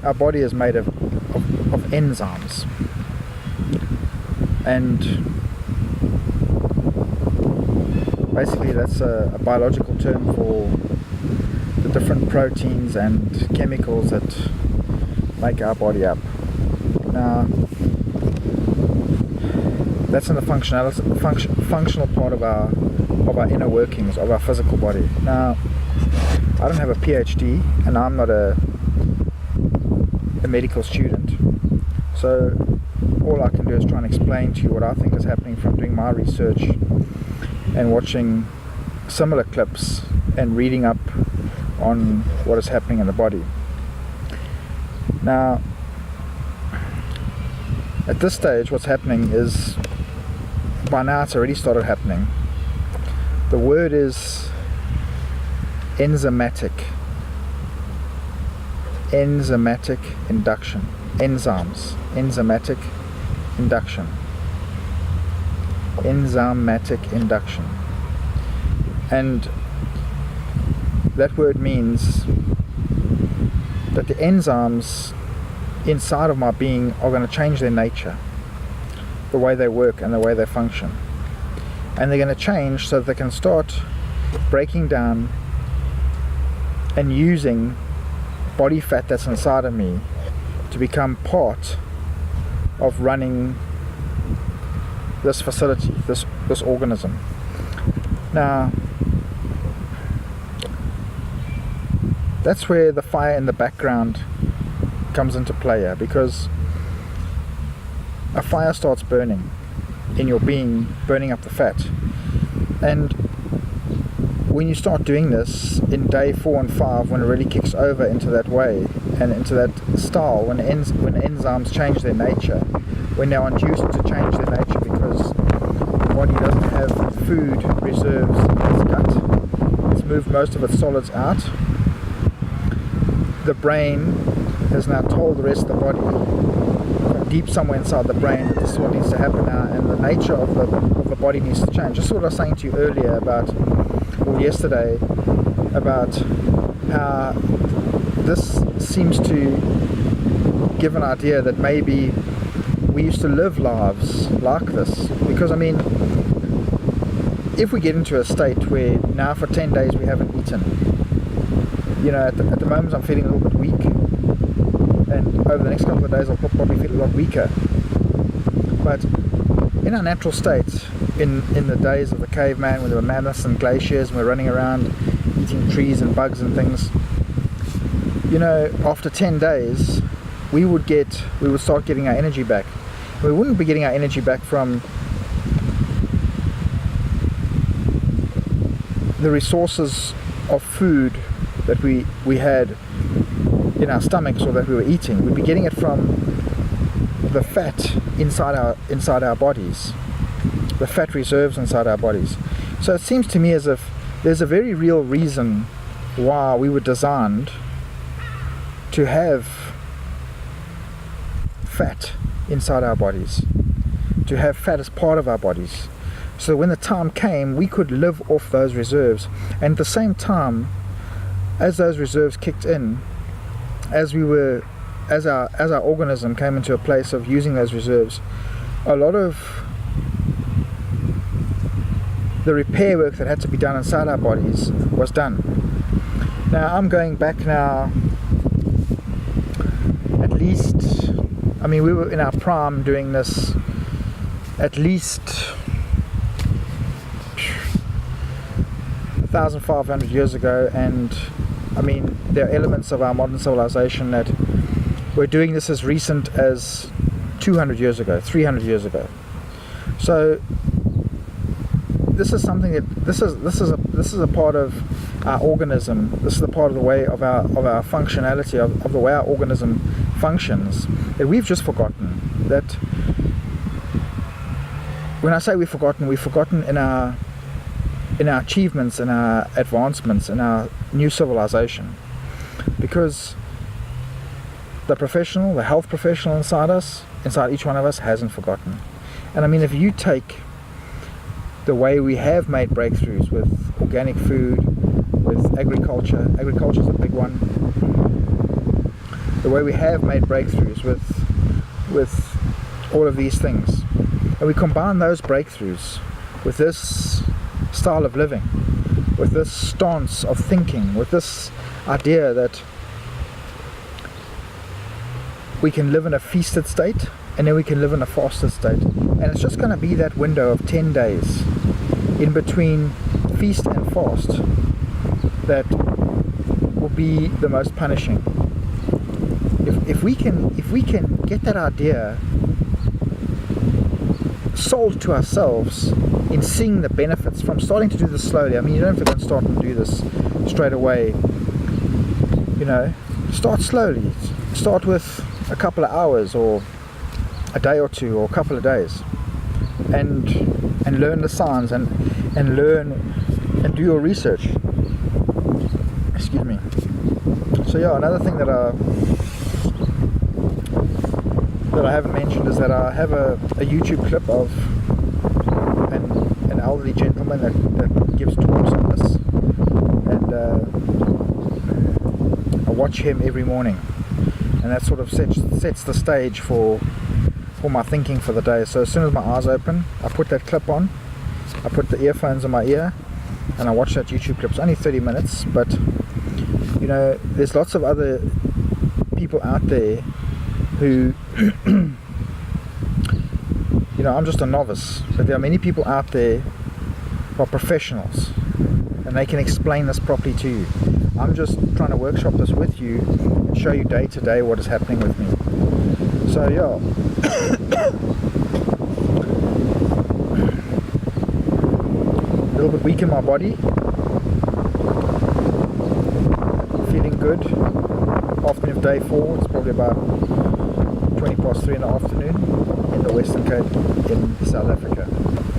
our body is made of enzymes, and basically that's a biological term for the different proteins and chemicals that make our body up. Now, that's in the functional part of our inner workings of our physical body. Now, I don't have a PhD, and I'm not a medical student, so all I can do is try and explain to you what I think is happening from doing my research and watching similar clips and reading up on what is happening in the body. Now, at this stage, what's happening is, by now it's already started happening. The word is enzymatic induction. Enzymatic induction. And that word means that the enzymes inside of my being are going to change their nature, the way they work and the way they function. And they're going to change so that they can start breaking down and using body fat that's inside of me to become part of running this facility, this organism. Now, that's where the fire in the background comes into play here, because a fire starts burning in your being, burning up the fat. And when you start doing this in day 4 and 5, when it really kicks over into that way and into that style, when enzymes change their nature, when they're induced to change their nature because the body doesn't have food reserves in its gut, it's moved most of its solids out. The brain has now told the rest of the body, deep somewhere inside the brain, that this is what needs to happen now, and the nature of the body needs to change. Just what I was saying to you earlier yesterday about how this seems to give an idea that maybe we used to live lives like this. Because, I mean, if we get into a state where now for 10 days we haven't eaten, you know, at the moment I'm feeling a little bit weak, and over the next couple of days I'll probably feel a lot weaker. But in our natural state, in the days of the caveman, when there were mammoths and glaciers and we're running around eating trees and bugs and things, you know, after 10 days we would start getting our energy back. We wouldn't be getting our energy back from the resources of food that we had in our stomachs or that we were eating. We'd be getting it from the fat inside our bodies, the fat reserves inside our bodies. So it seems to me as if there's a very real reason why we were designed to have fat inside our bodies, to have fat as part of our bodies, so when the time came we could live off those reserves. And at the same time, as those reserves kicked in, as our organism came into a place of using those reserves, a lot of the repair work that had to be done inside our bodies was done. Now I'm going back now at least, I mean, we were in our prime doing this at least 1,500 years ago, and I mean, there are elements of our modern civilization that we're doing this as recent as 200 years ago, 300 years ago. So this is something that this is a part of our organism. This is a part of the way of our functionality, of the way our organism functions, that we've just forgotten. That when I say we've forgotten in our achievements, in our advancements, in our new civilization, because the professional, the health professional inside each one of us hasn't forgotten. And I mean, if you take the way we have made breakthroughs with organic food, with agriculture is a big one, the way we have made breakthroughs with all of these things, and we combine those breakthroughs with this style of living, with this stance of thinking, with this idea that we can live in a feasted state and then we can live in a fasted state, and it's just going to be that window of 10 days in between feast and fast that will be the most punishing. If we can get that idea sold to ourselves in seeing the benefits from starting to do this slowly. I mean, you don't have to go and start and do this straight away. You know, start slowly. Start with a couple of hours or a day or two or a couple of days, and learn the signs and learn and do your research. Excuse me. So yeah, another thing that I haven't mentioned is that I have a YouTube clip of an elderly gentleman that gives talks on this, and I watch him every morning, and that sort of sets the stage for my thinking for the day. So as soon as my eyes open, I put that clip on, I put the earphones in my ear, and I watch that YouTube clip. It's only 30 minutes, but you know, there's lots of other people out there who you know, I'm just a novice, but there are many people out there who are professionals and they can explain this properly to you. I'm just trying to workshop this with you and show you day to day what is happening with me. So yeah, a little bit weak in my body, feeling good. Afternoon of day 4, it's probably about 20 past 3 in the afternoon in the Western Cape in South Africa.